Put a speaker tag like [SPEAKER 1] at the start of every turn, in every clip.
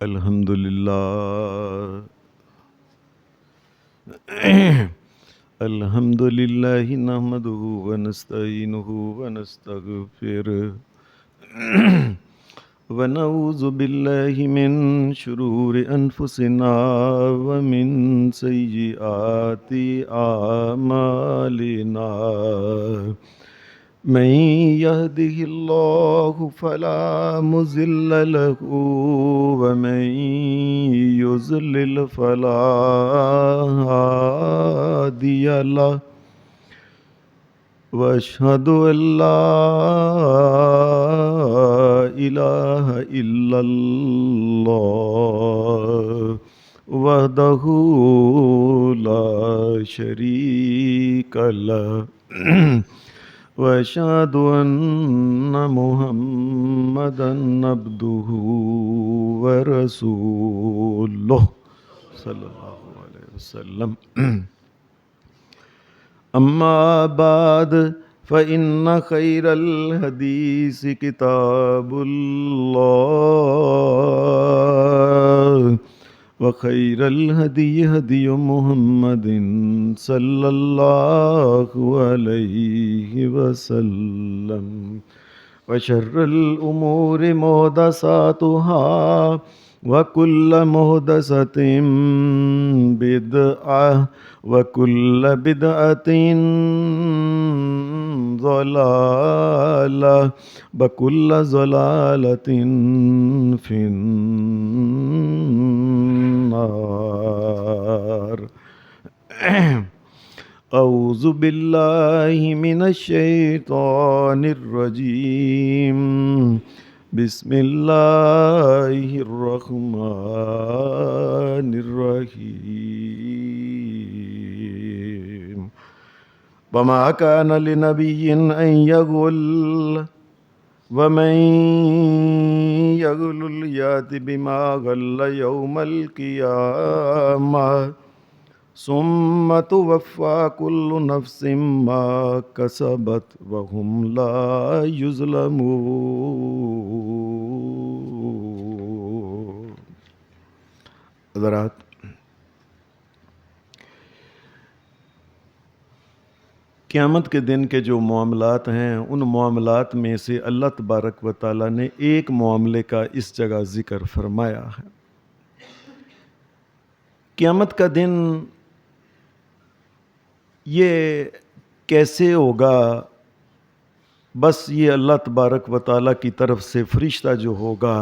[SPEAKER 1] الحمد للہ الحمد للہ نحمده ونستعینه ونستغفره ونعوذ باللہ من شرور انفسنا ومن سیئات اعمالنا من يهده الله فلا مضل له ومن يضلل فلا هادي له واشهد ان لا اله الا الله وحده لا شريك له واشهد ان محمدا عبده ورسوله صلی اللہ علیہ وسلم اما بعد فان خیر الحدیث کتاب اللہ وخیر الہدی ہدی محمد صلی اللہ علیہ وسلم وشر الامور محدثاتها وكل محدثة بدعة وكل بدعة ضلالة وكل ضلالة في النار اعوذ باللہ من الشیطان الرجیم بسم اللہ الرحمن الرحیم وما كان لنبي ان يغل ومن يغل يأت بما غل يوم القيامة ثم توفى كل نفس ما كسبت وهم لا يظلمون۔ حضرات، قیامت کے دن کے جو معاملات ہیں ان معاملات میں سے اللہ تبارک و تعالیٰ نے ایک معاملے کا اس جگہ ذکر فرمایا ہے۔ قیامت کا دن یہ کیسے ہوگا؟ بس یہ اللہ تبارک و تعالیٰ کی طرف سے فرشتہ جو ہوگا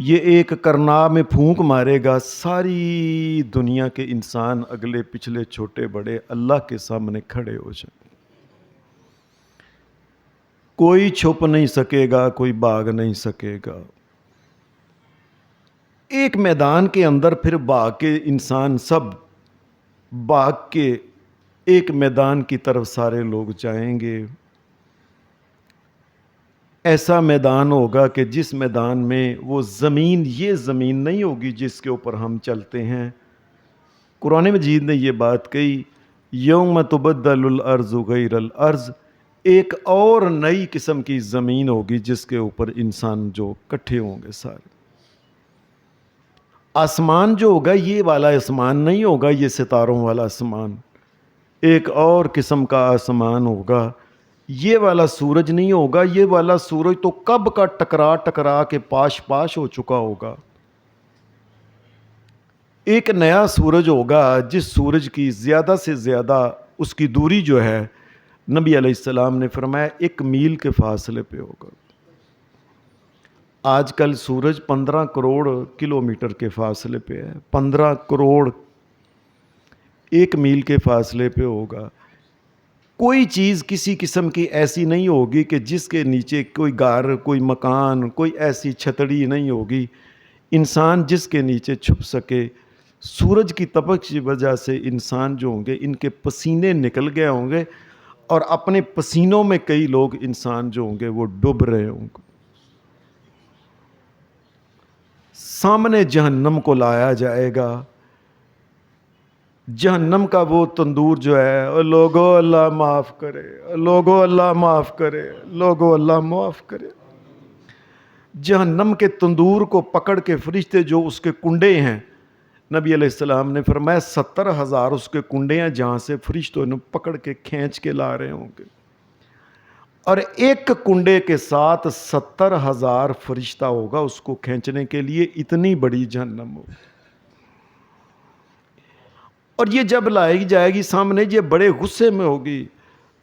[SPEAKER 1] یہ ایک کرنا میں پھونک مارے گا، ساری دنیا کے انسان اگلے پچھلے چھوٹے بڑے اللہ کے سامنے کھڑے ہو جائیں۔ کوئی چھپ نہیں سکے گا، کوئی بھاگ نہیں سکے گا۔ ایک میدان کے اندر پھر بھاگ کے انسان سب بھاگ کے ایک میدان کی طرف سارے لوگ جائیں گے۔ ایسا میدان ہوگا کہ جس میدان میں وہ زمین، یہ زمین نہیں ہوگی جس کے اوپر ہم چلتے ہیں۔ قرآن مجید نے یہ بات کہی، یوم تبدل الارض غیر الارض، ایک اور نئی قسم کی زمین ہوگی جس کے اوپر انسان جو کٹھے ہوں گے سارے۔ آسمان جو ہوگا یہ والا آسمان نہیں ہوگا، یہ ستاروں والا آسمان، ایک اور قسم کا آسمان ہوگا۔ یہ والا سورج نہیں ہوگا، یہ والا سورج تو کب کا ٹکرا کے پاش ہو چکا ہوگا۔ ایک نیا سورج ہوگا جس سورج کی زیادہ سے زیادہ اس کی دوری جو ہے نبی علیہ السلام نے فرمایا 1 میل کے فاصلے پہ ہوگا۔ آج کل سورج 15 کروڑ کلومیٹر کے فاصلے پہ ہے، 15 کروڑ 1 میل کے فاصلے پہ ہوگا۔ کوئی چیز کسی قسم کی ایسی نہیں ہوگی کہ جس کے نیچے کوئی گھر، کوئی مکان، کوئی ایسی چھتڑی نہیں ہوگی انسان جس کے نیچے چھپ سکے۔ سورج کی تپش کی وجہ سے انسان جو ہوں گے ان کے پسینے نکل گئے ہوں گے، اور اپنے پسینوں میں کئی لوگ انسان جو ہوں گے وہ ڈوب رہے ہوں گے۔ سامنے جہنم کو لایا جائے گا۔ جہنم کا وہ تندور جو ہے، لوگو اللہ معاف کرے، لوگو اللہ معاف کرے، لوگو اللہ معاف کرے۔ جہنم کے تندور کو پکڑ کے فرشتے جو اس کے کنڈے ہیں، نبی علیہ السلام نے فرمایا 70,000 اس کے کنڈے ہیں جہاں سے فرشتوں نے پکڑ کے کھینچ کے لا رہے ہوں گے، اور ایک کنڈے کے ساتھ 70,000 فرشتہ ہوگا اس کو کھینچنے کے لیے، اتنی بڑی جہنم ہوگی۔ اور یہ جب لائی جائے گی سامنے، یہ بڑے غصے میں ہوگی،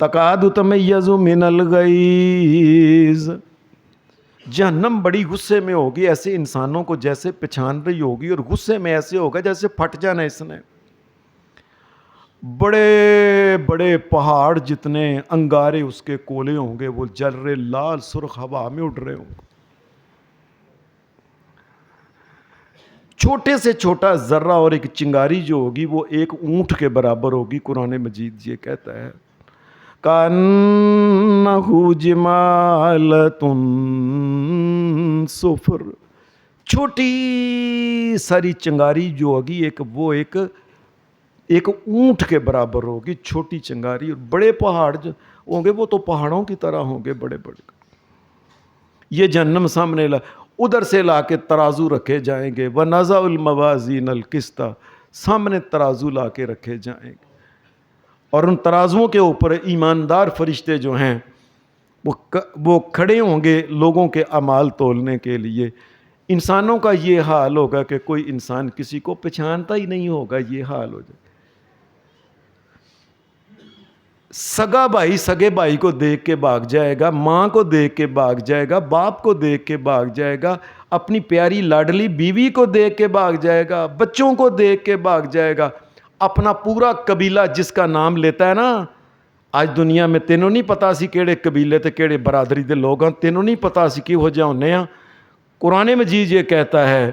[SPEAKER 1] تکاد تمیز من الغیظ، جہنم بڑی غصے میں ہوگی، ایسے انسانوں کو جیسے پہچان رہی ہوگی، اور غصے میں ایسے ہوگا جیسے پھٹ جانا اس نے، بڑے بڑے پہاڑ جتنے انگارے اس کے کولے ہوں گے، وہ جل رہے لال سرخ ہوا میں اڑ رہے ہوں گے۔ چھوٹے سے چھوٹا ذرہ اور ایک چنگاری جو ہوگی وہ ایک اونٹ کے برابر ہوگی، قرآن مجید یہ کہتا ہے کَأَنَّهُ جِمَالَةٌ صُفْرٌ، چھوٹی ساری چنگاری جو ہوگی وہ ایک اونٹ کے برابر ہوگی، چھوٹی چنگاری، اور بڑے پہاڑ جو ہوں گے وہ تو پہاڑوں کی طرح ہوں گے بڑے بڑے۔ یہ جہنم سامنے ادھر سے لا کے ترازو رکھے جائیں گے، وَنَزَعُ الْمَوَازِينَ الْقِسْطَ، سامنے ترازو لا کے رکھے جائیں گے، اور ان ترازوؤں کے اوپر ایماندار فرشتے جو ہیں وہ کھڑے ہوں گے لوگوں کے اعمال تولنے کے لیے۔ انسانوں کا یہ حال ہوگا کہ کوئی انسان کسی کو پہچانتا ہی نہیں ہوگا، یہ حال ہو جائے۔ سگا بھائی سگے بھائی کو دیکھ کے بھاگ جائے گا، ماں کو دیکھ کے بھاگ جائے گا، باپ کو دیکھ کے بھاگ جائے گا، اپنی پیاری لاڈلی بیوی کو دیکھ کے بھاگ جائے گا، بچوں کو دیکھ کے بھاگ جائے گا، اپنا پورا قبیلہ جس کا نام لیتا ہے نا۔ آج دنیا میں تینوں نہیں پتا سی کیڑے قبیلے تے کیڑے برادری دے لوگ ہیں، تینوں نہیں پتا سی کی ہو جا ہونے ہیں۔ قرآن مجید یہ کہتا ہے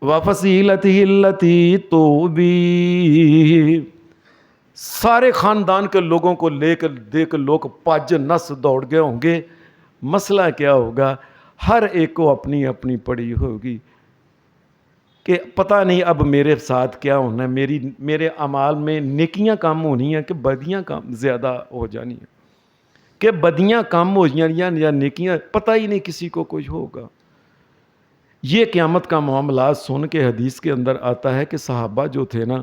[SPEAKER 1] وَفَصِيلَتِهِ الَّتِي تُؤْوِيهِ، سارے خاندان کے لوگوں کو لے کر دیکھ لوگ پاج نس دوڑ گئے ہوں گے۔ مسئلہ کیا ہوگا؟ ہر ایک کو اپنی اپنی پڑی ہوگی کہ پتہ نہیں اب میرے ساتھ کیا ہونا ہے، میرے اعمال میں نیکیاں کم ہونی ہیں کہ بدیاں کم زیادہ ہو جانی ہیں، کہ بدیاں کم ہو جانی ہیں یا نیکیاں، پتہ ہی نہیں کسی کو کچھ ہوگا۔ یہ قیامت کا معاملات سن کے حدیث کے اندر آتا ہے کہ صحابہ جو تھے نا،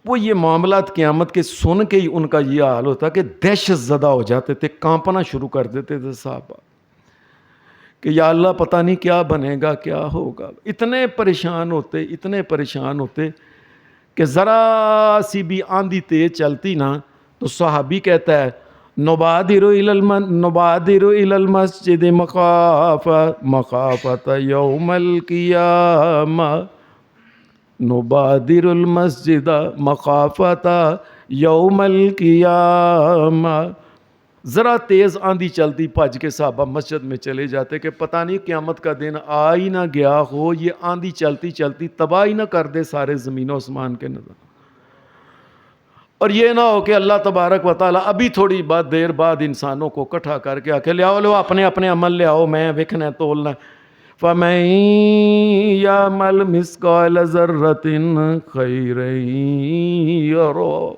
[SPEAKER 1] وہ یہ معاملات قیامت کے سن کے ہی ان کا یہ حال ہوتا کہ دہشت زدہ ہو جاتے تھے، کانپنا شروع کر دیتے تھے صحابہ کہ یا اللہ پتہ نہیں کیا بنے گا، کیا ہوگا۔ اتنے پریشان ہوتے کہ ذرا سی بھی آندھی تیز چلتی نا تو صحابی کہتا ہے نبادر الی المسجد مخافۃ یوم القیامہ، نبادر المسجد مخافۃ یوم القیامہ، ذرا تیز آندھی چلتی بھج کے صحابہ مسجد میں چلے جاتے کہ پتہ نہیں قیامت کا دن آ ہی نہ گیا ہو، یہ آندھی چلتی چلتی تباہ ہی نہ کر دے سارے زمین و آسمان کے نظر، اور یہ نہ ہو کہ اللہ تبارک و تعالیٰ ابھی تھوڑی بات دیر بعد انسانوں کو اکٹھا کر کے آکے لیاؤ لو اپنے اپنے عمل لے آؤ، میں وکھنا تولنا۔ فَمَن يَعْمَلْ مِثْقَالَ ذَرَّةٍ خَيْرًا يَرَهُ،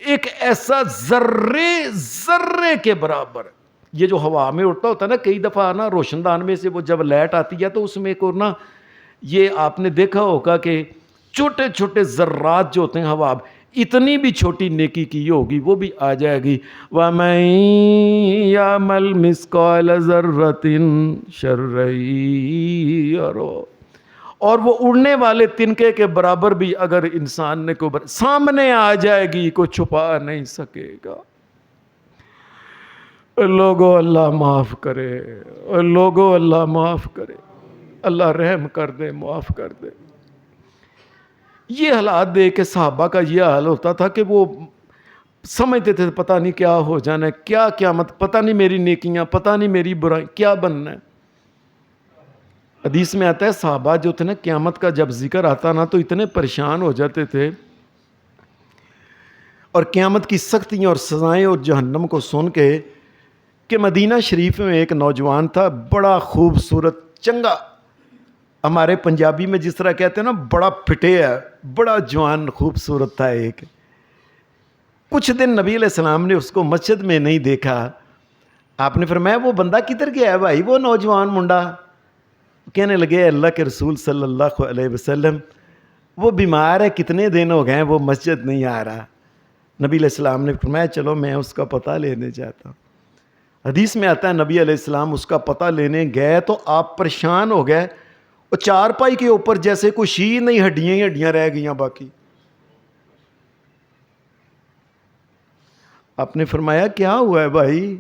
[SPEAKER 1] ایک ایسا ذرے کے برابر، یہ جو ہوا میں اڑتا ہوتا ہے نا، کئی دفعہ نا روشن دان میں سے وہ جب لائٹ آتی ہے تو اس میں ایک اور نا، یہ آپ نے دیکھا ہوگا کہ چھوٹے چھوٹے ذرات جو ہوتے ہیں ہوا، اتنی بھی چھوٹی نیکی کی ہوگی وہ بھی آ جائے گی۔ وَمَن يَعْمَلْ مِثْقَالَ ذَرَّةٍ شَرًّا يَرَهُ، اور وہ اڑنے والے تنکے کے برابر بھی اگر انسان نے کو سامنے آ جائے گی کوئی چھپا نہیں سکے گا۔ لوگو اللہ معاف کرے، لوگو اللہ معاف کرے، اللہ رحم کر دے، معاف کر دے۔ یہ حالات دیکھ کے صحابہ کا یہ حال ہوتا تھا کہ وہ سمجھتے تھے پتہ نہیں کیا ہو جانا ہے، کیا قیامت، پتہ نہیں میری نیکیاں، پتہ نہیں میری برائی کیا بننا ہے۔ حدیث میں آتا ہے صحابہ جو تھے نا، قیامت کا جب ذکر آتا نا تو اتنے پریشان ہو جاتے تھے، اور قیامت کی سختیاں اور سزائیں اور جہنم کو سن کے، کہ مدینہ شریف میں ایک نوجوان تھا بڑا خوبصورت چنگا، ہمارے پنجابی میں جس طرح کہتے ہیں نا بڑا پھٹے ہے، بڑا جوان خوبصورت تھا ایک۔ کچھ دن نبی علیہ السلام نے اس کو مسجد میں نہیں دیکھا، آپ نے فرمایا وہ بندہ کدھر گیا ہے بھائی، وہ نوجوان منڈا؟ کہنے لگے اللہ کے رسول صلی اللہ علیہ وسلم وہ بیمار ہے، کتنے دن ہو گئے ہیں وہ مسجد نہیں آ رہا۔ نبی علیہ السلام نے فرمایا چلو میں اس کا پتہ لینے جاتا ہوں۔ حدیث میں آتا ہے نبی علیہ السلام اس کا پتہ لینے گئے تو آپ پریشان ہو گئے، اور چارپائی کے اوپر جیسے کوئی شیر نہیں، ہڈیاں ہی ہڈیاں رہ گئیں باقی۔ آپ نے فرمایا کیا ہوا ہے بھائی؟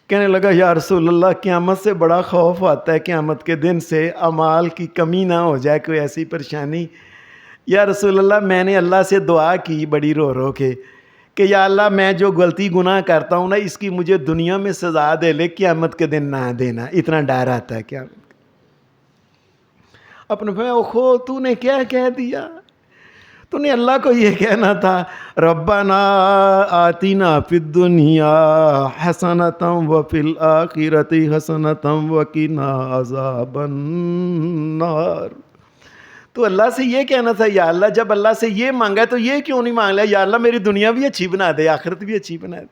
[SPEAKER 1] کہنے لگا یا رسول اللہ قیامت سے بڑا خوف آتا ہے، قیامت کے دن سے اعمال کی کمی نہ ہو جائے، کوئی ایسی پریشانی۔ یا رسول اللہ میں نے اللہ سے دعا کی بڑی رو رو کے کہ یا اللہ میں جو غلطی گناہ کرتا ہوں نا اس کی مجھے دنیا میں سزا دے لے، قیامت کے دن نہ دینا، اتنا ڈر آتا ہے قیامت۔ اپنے فرمایا اوہو تو نے کیا کہہ دیا؟ تو نے اللہ کو یہ کہنا تھا ربنا آتنا فی الدنیا حسنۃ وفی الآخرۃ حسنۃ وقنا عذاب النار۔ تو اللہ سے یہ کہنا تھا یا اللہ جب اللہ سے یہ مانگا ہے تو یہ کیوں نہیں مانگ لیا یا اللہ میری دنیا بھی اچھی بنا دے، آخرت بھی اچھی بنا دے۔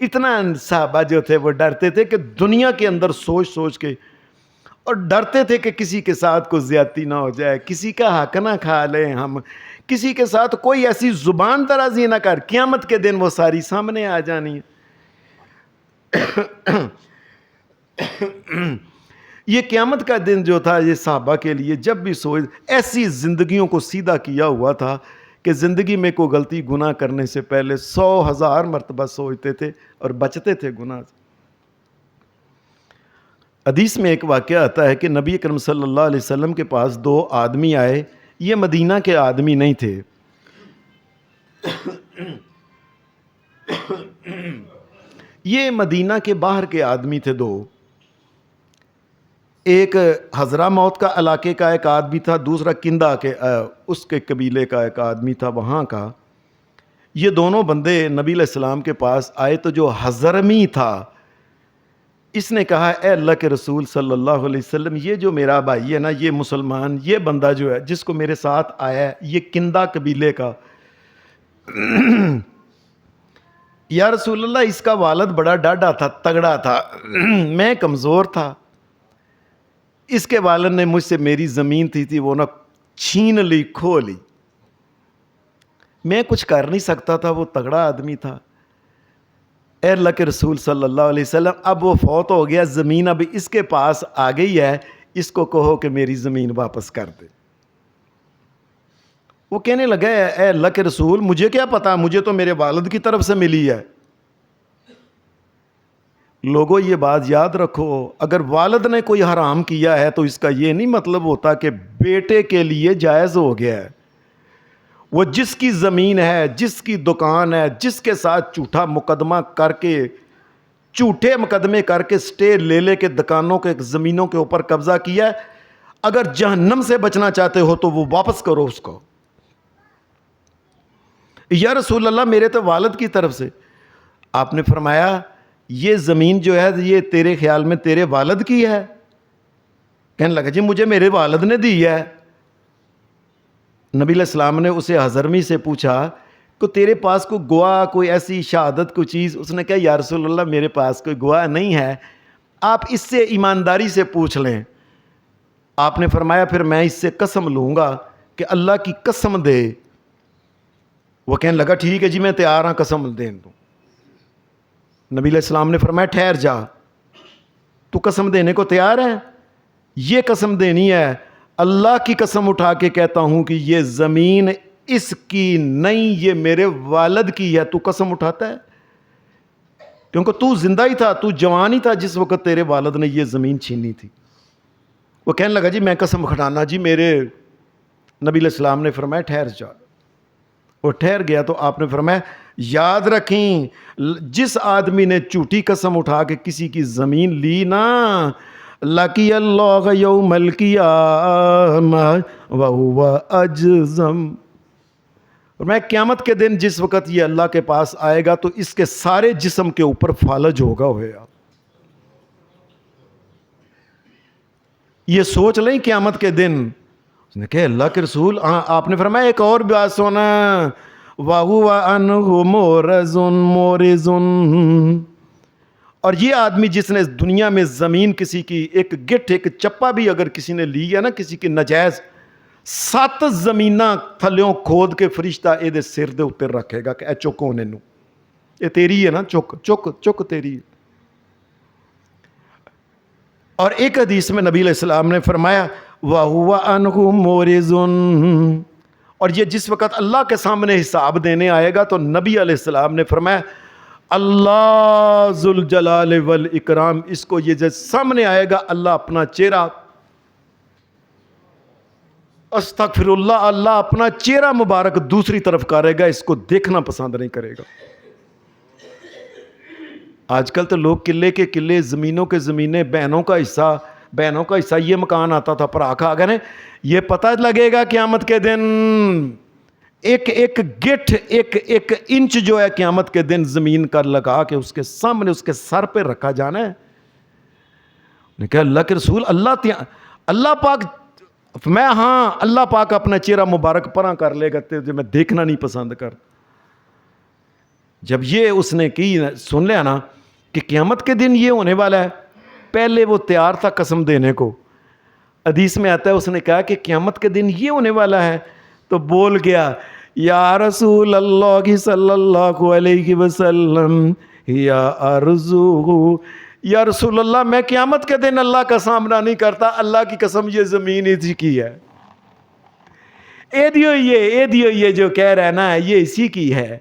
[SPEAKER 1] اتنا صحابہ جو تھے وہ ڈرتے تھے کہ دنیا کے اندر سوچ سوچ کے، اور ڈرتے تھے کہ کسی کے ساتھ کوئی زیادتی نہ ہو جائے، کسی کا حق نہ کھا لیں ہم، کسی کے ساتھ کوئی ایسی زبان درازی نہ کر، قیامت کے دن وہ ساری سامنے آ جانی ہے۔ یہ قیامت کا دن جو تھا یہ صحابہ کے لیے جب بھی سوچ، ایسی زندگیوں کو سیدھا کیا ہوا تھا کہ زندگی میں کوئی غلطی گناہ کرنے سے پہلے 100,000 مرتبہ سوچتے تھے اور بچتے تھے گناہ سے۔ حدیث میں ایک واقعہ آتا ہے کہ نبی اکرم صلی اللہ علیہ وسلم کے پاس 2 آدمی آئے، یہ مدینہ کے آدمی نہیں تھے، یہ مدینہ کے باہر کے آدمی تھے 2۔ ایک حضرہ موت کا علاقے کا ایک آدمی تھا، دوسرا کندہ کے اس کے قبیلے کا ایک آدمی تھا وہاں کا۔ یہ دونوں بندے نبی علیہ السلام کے پاس آئے تو جو حضرمی تھا اس نے کہا اے اللہ کے رسول صلی اللہ علیہ وسلم یہ جو میرا بھائی ہے نا، یہ مسلمان، یہ بندہ جو ہے جس کو میرے ساتھ آیا ہے یہ کندہ قبیلے کا، یا رسول اللہ اس کا والد بڑا ڈاڈا تھا، تگڑا تھا، میں کمزور تھا، اس کے والد نے مجھ سے میری زمین تھی وہ نہ چھین لی، کھو لی، میں کچھ کر نہیں سکتا تھا، وہ تگڑا آدمی تھا۔ اے اللہ کے رسول صلی اللہ علیہ وسلم اب وہ فوت ہو گیا، زمین اب اس کے پاس آ گئی ہے، اس کو کہو کہ میری زمین واپس کر دے۔ وہ کہنے لگا اے اللہ کے رسول مجھے کیا پتا، مجھے تو میرے والد کی طرف سے ملی ہے۔ لوگوں یہ بات یاد رکھو، اگر والد نے کوئی حرام کیا ہے تو اس کا یہ نہیں مطلب ہوتا کہ بیٹے کے لیے جائز ہو گیا ہے۔ وہ جس کی زمین ہے، جس کی دکان ہے، جس کے ساتھ جھوٹا مقدمہ کر کے، جھوٹے مقدمے کر کے سٹے لے لے کے دکانوں کے زمینوں کے اوپر قبضہ کیا ہے، اگر جہنم سے بچنا چاہتے ہو تو وہ واپس کرو اس کو۔ یا رسول اللہ میرے تو والد کی طرف سے۔ آپ نے فرمایا یہ زمین جو ہے یہ تیرے خیال میں تیرے والد کی ہے؟ کہنے لگا جی مجھے میرے والد نے دی ہے۔ نبی علیہ السلام نے اسے حضرمی سے پوچھا کہ تیرے پاس کوئی گواہ، کوئی ایسی شہادت کوئی چیز؟ اس نے کہا یا رسول اللہ میرے پاس کوئی گواہ نہیں ہے، آپ اس سے ایمانداری سے پوچھ لیں۔ آپ نے فرمایا پھر میں اس سے قسم لوں گا کہ اللہ کی قسم دے۔ وہ کہنے لگا ٹھیک ہے جی میں تیار ہوں قسم دے دوں۔ نبی علیہ السلام نے فرمایا ٹھہر جا، تو قسم دینے کو تیار ہے؟ یہ قسم دینی ہے اللہ کی قسم اٹھا کے کہتا ہوں کہ یہ زمین اس کی نہیں، یہ میرے والد کی ہے۔ تو قسم اٹھاتا ہے کیونکہ تو زندہ ہی تھا، تو جوان ہی تھا جس وقت تیرے والد نے یہ زمین چھینی تھی۔ وہ کہنے لگا جی میں قسم کھٹانا جی میرے۔ نبی علیہ السلام نے فرمایا ٹھہر جا۔ وہ ٹھہر گیا تو آپ نے فرمایا یاد رکھیں جس آدمی نے جھوٹی قسم اٹھا کے کسی کی زمین لی نا، لقی اللہ یوم القیامہ وہو اجزم، اور میں قیامت کے دن جس وقت یہ اللہ کے پاس آئے گا تو اس کے سارے جسم کے اوپر فالج ہوگا ہویا۔ یہ سوچ لیں قیامت کے دن۔ اس نے کہا اللہ کے رسول آپ نے فرمایا ایک اور بات سونا، وَهُوَ عَنْهُ مُعْرِضٌ، اور یہ آدمی جس نے اس دنیا میں زمین کسی کی ایک گٹھ ایک چپا بھی اگر کسی نے لی ہے نا کسی کی نجائز 7 زمیناں تھلیوں کھود کے فرشتہ یہ سر دے اتر رکھے گا کہ اے چک ہونے نو یہ تیری ہے نا چک چک چک تیری. اور ایک حدیث میں نبی علیہ السلام نے فرمایا وَهُوَ عَنْهُ مُعْرِضٌ, اور یہ جس وقت اللہ کے سامنے حساب دینے آئے گا تو نبی علیہ السلام نے فرمایا اللہ ذوالجلال والاکرام, اس کو یہ جب سامنے آئے گا اللہ اپنا چہرہ استغفر اللہ اللہ اپنا چہرہ مبارک دوسری طرف کرے گا, اس کو دیکھنا پسند نہیں کرے گا. آج کل تو لوگ قلعے کے قلعے زمینوں کے زمینیں بہنوں کا حصہ یہ مکان آتا تھا پر آخا آ گئے یہ پتہ لگے گا قیامت کے دن ایک ایک گٹھ ایک انچ جو ہے قیامت کے دن زمین کا لگا کے اس کے سامنے اس کے سر پہ رکھا جانا ہے. نے کہا اللہ کے رسول اللہ پاک میں ہاں اللہ پاک اپنا چہرہ مبارک پراں کر لے گا جو میں دیکھنا نہیں پسند کر. جب یہ اس نے کی سن لیا نا کہ قیامت کے دن یہ ہونے والا ہے, پہلے وہ تیار تھا قسم دینے کو. حدیث میں آتا ہے اس نے کہا کہ قیامت کے دن یہ ہونے والا ہے تو بول گیا یا رسول اللہ صلی اللہ علیہ وسلم یا ارزو, یا رسول اللہ میں قیامت کے دن اللہ کا سامنا نہیں کرتا, اللہ کی قسم یہ زمین اسی کی ہے. یہ جو کہہ رہا ہے نا یہ اسی کی ہے.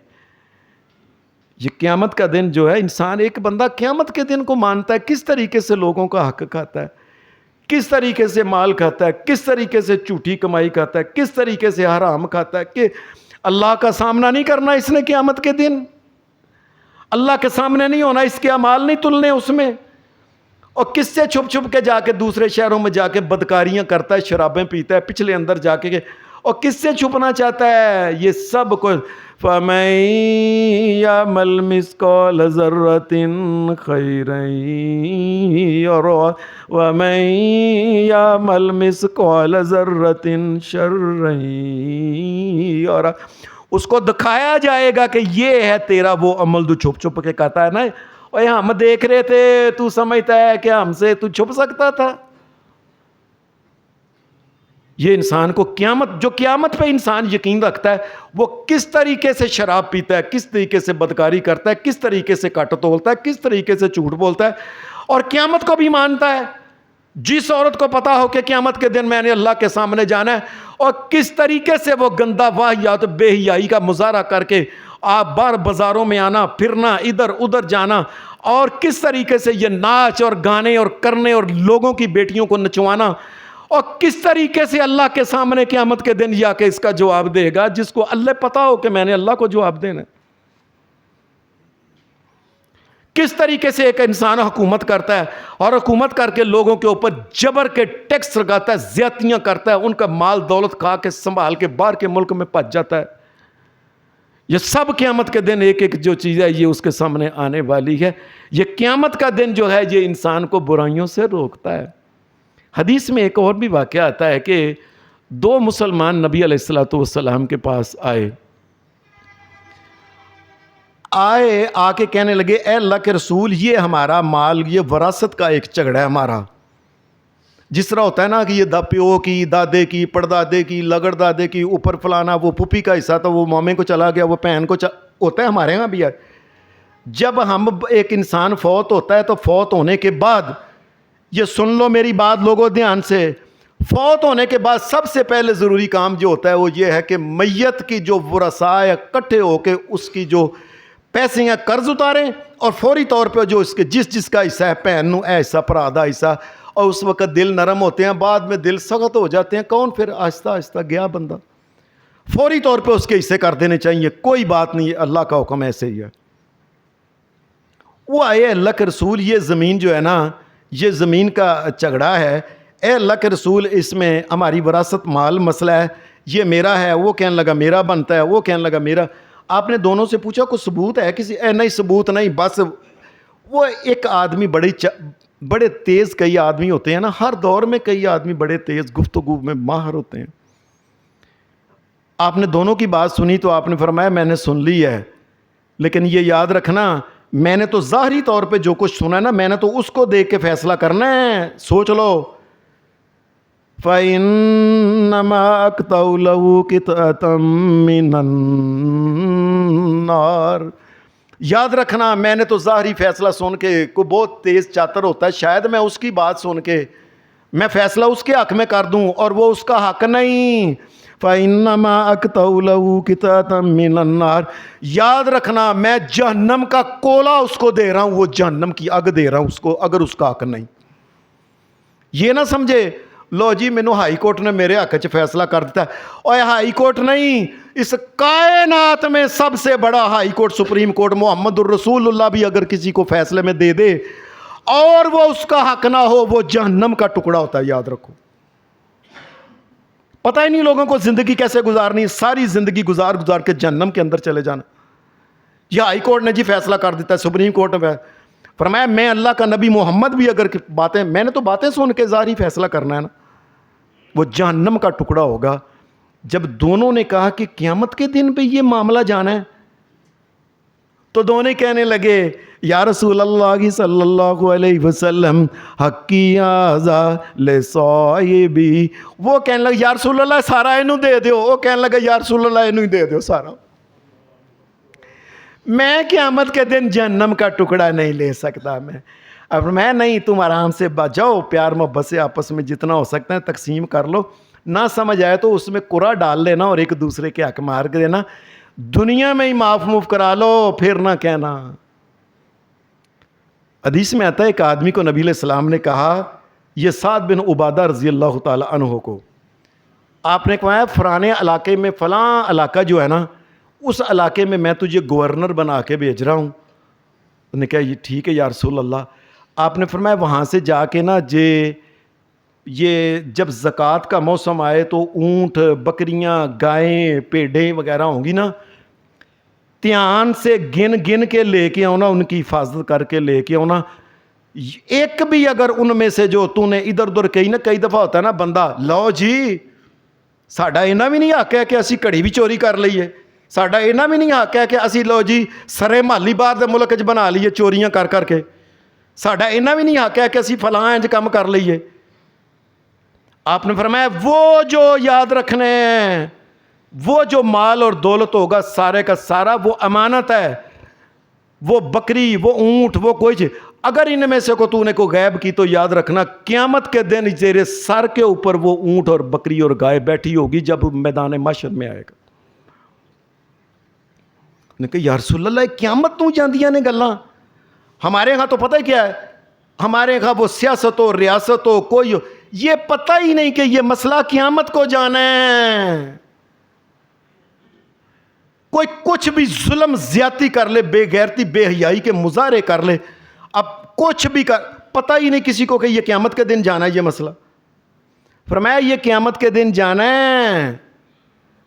[SPEAKER 1] یہ قیامت کا دن جو ہے انسان ایک بندہ قیامت کے دن کو مانتا ہے, کس طریقے سے لوگوں کا حق کھاتا ہے, کس طریقے سے مال کھاتا ہے, کس طریقے سے جھوٹی کمائی کھاتا ہے, کس طریقے سے حرام کھاتا ہے, کہ اللہ کا سامنا نہیں کرنا اس نے قیامت کے دن, اللہ کے سامنے نہیں ہونا, اس کے اعمال نہیں تلنے اس میں, اور کس سے چھپ چھپ کے جا کے دوسرے شہروں میں جا کے بدکاریاں کرتا ہے, شرابیں پیتا ہے, پچھلے اندر جا کے, اور کس سے چھپنا چاہتا ہے یہ سب کو. فَمَن يَعْمَلْ مِثْقَالَ ذَرَّةٍ خَيْرًا يَرَهُ وَمَن يَعْمَلْ مِثْقَالَ ذَرَّةٍ شَرًّا يَرَهُ, اس کو دکھایا جائے گا کہ یہ ہے تیرا وہ عمل جو چھپ چھپ کے کہتا ہے نا اوے ہم دیکھ رہے تھے تو سمجھتا ہے کہ ہم سے تو چھپ سکتا تھا. یہ انسان کو جو قیامت پہ انسان یقین رکھتا ہے وہ کس طریقے سے شراب پیتا ہے, کس طریقے سے بدکاری کرتا ہے, کس طریقے سے کٹ تولتا ہے, کس طریقے سے جھوٹ بولتا ہے, اور قیامت کو بھی مانتا ہے. جس عورت کو پتا ہو کہ قیامت کے دن میں نے اللہ کے سامنے جانا ہے, اور کس طریقے سے وہ گندا واہیات بے حیائی کا مظاہرہ کر کے آپ بار بازاروں میں آنا پھرنا ادھر ادھر جانا, اور کس طریقے سے یہ ناچ اور گانے اور کرنے اور لوگوں کی بیٹیوں کو نچوانا, اور کس طریقے سے اللہ کے سامنے قیامت کے دن جا کے اس کا جواب دے گا, جس کو اللہ پتا ہو کہ میں نے اللہ کو جواب دینا ہے. کس طریقے سے ایک انسان حکومت کرتا ہے اور حکومت کر کے لوگوں کے اوپر جبر کے ٹیکس لگاتا ہے, زیادتیاں کرتا ہے, ان کا مال دولت کھا کے سنبھال کے باہر کے ملک میں پھج جاتا ہے. یہ سب قیامت کے دن ایک ایک جو چیز ہے یہ اس کے سامنے آنے والی ہے. یہ قیامت کا دن جو ہے یہ انسان کو برائیوں سے روکتا ہے. حدیث میں ایک اور بھی واقعہ آتا ہے کہ 2 مسلمان نبی علیہ الصلوۃ والسلام کے پاس آئے آ کے کہنے لگے اے اللہ کے رسول یہ ہمارا مال یہ وراثت کا ایک جھگڑا ہے ہمارا. جس طرح ہوتا ہے نا کہ یہ پیو کی دادے کی پڑدادے کی لگڑ دادے کی اوپر فلانا وہ پھوپھی کا حصہ تھا وہ مامے کو چلا گیا وہ بہن کو ہوتا ہے ہمارے ہاں بھی ہے. جب ہم ایک انسان فوت ہوتا ہے تو فوت ہونے کے بعد یہ سن لو میری بات لوگوں دھیان سے, فوت ہونے کے بعد سب سے پہلے ضروری کام جو ہوتا ہے وہ یہ ہے کہ میت کی جو ورثاء اکٹھے ہو کے اس کی جو پیسے ہیں قرض اتاریں, اور فوری طور پہ جو اس کے جس کا حصہ ہے بہن نو اے حصہ پر آدھا حصہ, اور اس وقت دل نرم ہوتے ہیں, بعد میں دل سخت ہو جاتے ہیں, کون پھر آہستہ آہستہ گیا بندہ, فوری طور پہ اس کے حصے کر دینے چاہیے, کوئی بات نہیں, اللہ کا حکم ایسے ہی ہے. وہ آئے اللہ کے رسول یہ زمین جو ہے نا یہ زمین کا جھگڑا ہے, اے اللہ کے رسول اس میں ہماری وراثت مال مسئلہ ہے, یہ میرا ہے, وہ کہنے لگا میرا بنتا ہے, وہ کہنے لگا میرا. آپ نے دونوں سے پوچھا کوئی ثبوت ہے کسی, نہیں ثبوت نہیں, بس وہ ایک آدمی بڑے تیز کئی آدمی ہوتے ہیں نا, ہر دور میں کئی آدمی بڑے تیز گفتگو میں ماہر ہوتے ہیں. آپ نے دونوں کی بات سنی تو آپ نے فرمایا میں نے سن لی ہے, لیکن یہ یاد رکھنا میں نے تو ظاہری طور پہ جو کچھ سنا ہے نا، میں نے تو اس کو دیکھ کے فیصلہ کرنا ہے. سوچ لو. فَإِنَّمَا أَقْطَعُ لَهُ قِطْعَةً مِّنَ النَّارِ. یاد رکھنا میں نے تو ظاہری فیصلہ سن کے، کوئی بہت تیز چاتر ہوتا ہے، شاید میں اس کی بات سن کے میں فیصلہ اس کے حق میں کر دوں اور وہ اس کا حق نہیں. فَإِنَّمَا أَقْطَعُ لَهُ قِطْعَةً مِّنَ النَّارِ. یاد رکھنا میں جہنم کا کولا اس کو دے رہا ہوں، وہ جہنم کی اگ دے رہا ہوں اس کو، اگر اس کا حق نہیں. یہ نہ سمجھے لو جی مینو ہائی کورٹ نے میرے حق چ فیصلہ کر دیتا ہے. اور ہائی کورٹ نہیں، اس کائنات میں سب سے بڑا ہائی کورٹ سپریم کورٹ محمد الرسول اللہ بھی اگر کسی کو فیصلے میں دے دے اور وہ اس کا حق نہ ہو، وہ جہنم کا ٹکڑا ہوتا ہے. یاد رکھو. پتہ ہی نہیں لوگوں کو زندگی کیسے گزارنی، ساری زندگی گزار گزار کے جہنم کے اندر چلے جانا. یہ ہائی کورٹ نے جی فیصلہ کر دیتا ہے، سپریم کورٹ نے فرمایا میں اللہ کا نبی محمد بھی اگر باتیں، میں نے تو باتیں سن کے ظاہری فیصلہ کرنا ہے نا، وہ جہنم کا ٹکڑا ہوگا. جب دونوں نے کہا کہ قیامت کے دن پہ یہ معاملہ جانا ہے تو دونوں کہنے لگے یا رسول اللہ صلی اللہ علیہ وسلم حقی آزا لے صاحبی. وہ کہنے لگے یا رسول اللہ سارا اینو دے دیو. وہ کہنے لگے یا رسول اللہ اینو ہی دے دیو سارا. میں قیامت کے دن جہنم کا ٹکڑا نہیں لے سکتا. اب میں نہیں، تم آرام سے بچاؤ، پیار محبت سے آپس میں جتنا ہو سکتا ہے تقسیم کر لو. نہ سمجھ آئے تو اس میں قرآن ڈال لینا اور ایک دوسرے کے حق مار کے دینا. دنیا میں ہی معاف موف کرا لو، پھر نہ کہنا. حدیث میں آتا ہے ایک آدمی کو نبی علیہ السلام نے کہا، یہ سعد بن عبادہ رضی اللہ تعالی عنہ کو آپ نے کہا فلانے علاقے میں، فلاں علاقہ جو ہے نا، اس علاقے میں میں تجھے گورنر بنا کے بھیج رہا ہوں. انہوں نے کہا یہ ٹھیک ہے یا رسول اللہ. آپ نے فرمایا وہاں سے جا کے نا یہ جب زکوٰۃ کا موسم آئے تو اونٹ، بکریاں، گائیں، بھیڑیں وغیرہ ہوں گی نا، دھیان سے گن گن کے لے کے آنا، ان کی حفاظت کر کے لے کے آنا. ایک بھی اگر ان میں سے جو تو نے ادھر ادھر کئی دفعہ ہوتا ہے نا بندہ، لو جی ساڈا اینا بھی نہیں حق ہے کہ اسی گھڑی بھی چوری کر لئیے، ساڈا اینا بھی نہیں حق ہے کہ اسی لو جی سرے مالی باہر دے ملک بنا لیے چوریاں کر کر کے، ساڈا اینا بھی نہیں حق ہے کہ اسی فلاں انج کام کر لئیے. آپ نے فرمایا وہ جو یاد رکھنے ہیں، وہ جو مال اور دولت ہوگا سارے کا سارا وہ امانت ہے. وہ بکری، وہ اونٹ، وہ کوئی چیز اگر ان میں سے کو تو نے کو غائب کی تو یاد رکھنا قیامت کے دن تیرے سر کے اوپر وہ اونٹ اور بکری اور گائے بیٹھی ہوگی جب میدان محشر میں آئے گا. نے کہا یا رسول اللہ قیامت تو جاندیاں نے گلاں، ہمارے ہاں تو پتہ ہی کیا ہے، ہمارے ہاں وہ سیاست ہو، ریاست ہو، کوئی ہو، یہ پتہ ہی نہیں کہ یہ مسئلہ قیامت کو جانا ہے. کوئی کچھ بھی ظلم زیادتی کر لے، بے غیرتی بے حیائی کے مظاہرے کر لے، اب کچھ بھی پتہ ہی نہیں کسی کو کہ یہ قیامت کے دن جانا ہے یہ مسئلہ. فرمایا یہ قیامت کے دن جانا ہے.